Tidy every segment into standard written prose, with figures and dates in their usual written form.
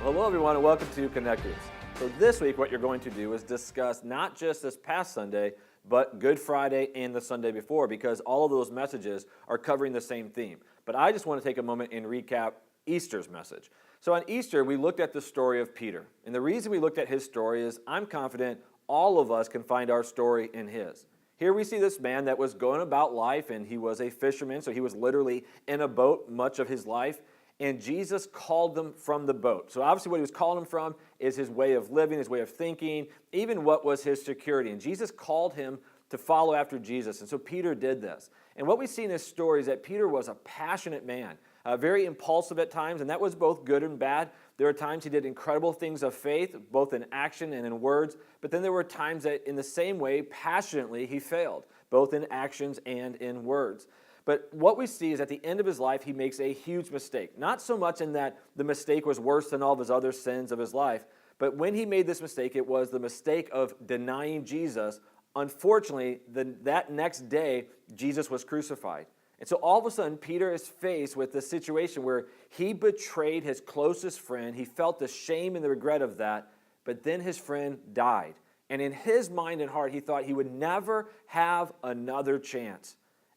Hello everyone and welcome to Connectors. So this week what you're going to do is discuss not just this past Sunday, but Good Friday and the Sunday before, because all of those messages are covering the same theme. But I just want to take a moment and recap Easter's message. So on Easter we looked at the story of Peter. And the reason we looked at his story is I'm confident all of us can find our story in his. Here we see this man that was going about life, and he was a fisherman, so he was literally in a boat much of his life. And Jesus called them from the boat. So obviously what he was calling them from is his way of living, his way of thinking, even what was his security. And Jesus called him to follow after Jesus. And so Peter did this. And what we see in this story is that Peter was a passionate man, very impulsive at times, and that was both good and bad. There were times he did incredible things of faith, both in action and in words. But then there were times that in the same way, passionately, he failed, both in actions and in words. But what we see is at the end of his life, he makes a huge mistake. Not so much in that the mistake was worse than all of his other sins of his life, but when he made this mistake, it was the mistake of denying Jesus. Unfortunately, that next day, Jesus was crucified. And so all of a sudden, Peter is faced with this situation where he betrayed his closest friend. He felt the shame and the regret of that, but then his friend died. And in his mind and heart, he thought he would never have another chance.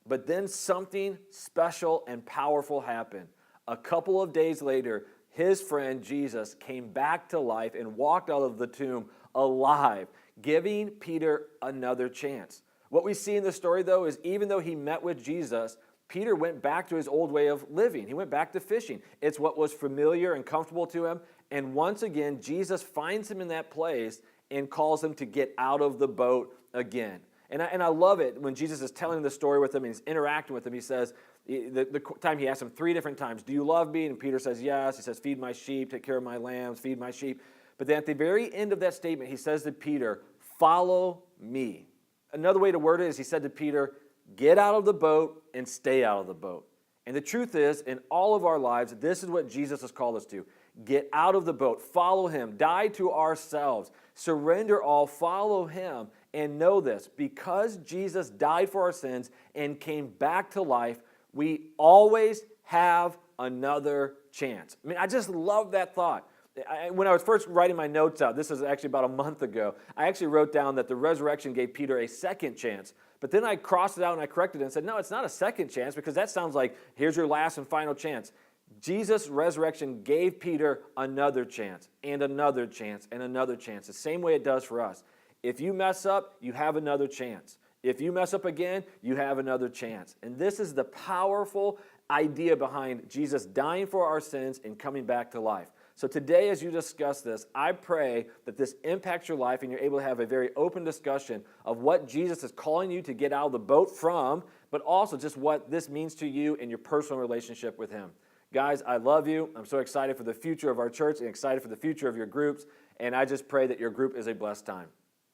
But then something special and powerful happened. A couple of days later, his friend Jesus came back to life and walked out of the tomb alive, giving Peter another chance. What we see in the story, though, is even though he met with Jesus, Peter went back to his old way of living. He went back to fishing. It's what was familiar and comfortable to him. And once again, Jesus finds him in that place and calls him to get out of the boat again. And I love it when Jesus is telling the story with him and he's interacting with him. He says, the time he asks him 3 different times, do you love me? And Peter says, yes. He says, feed my sheep, take care of my lambs, feed my sheep. But then at the very end of that statement, he says to Peter, follow me. Another way to word it is he said to Peter, get out of the boat and stay out of the boat. And the truth is, in all of our lives, this is what Jesus has called us to. Get out of the boat, follow him, die to ourselves, surrender all, follow him, and know this, because Jesus died for our sins and came back to life, we always have another chance. I mean, I just love that thought. When I was first writing my notes out, this was actually about a month ago, I actually wrote down that the resurrection gave Peter a second chance. But then I crossed it out and I corrected it and said, no, it's not a second chance, because that sounds like here's your last and final chance. Jesus' resurrection gave Peter another chance and another chance and another chance, the same way it does for us. If you mess up, you have another chance. If you mess up again, you have another chance. And this is the powerful idea behind Jesus dying for our sins and coming back to life. So today, as you discuss this, I pray that this impacts your life and you're able to have a very open discussion of what Jesus is calling you to get out of the boat from, but also just what this means to you in your personal relationship with him. Guys, I love you. I'm so excited for the future of our church and excited for the future of your groups. And I just pray that your group is a blessed time.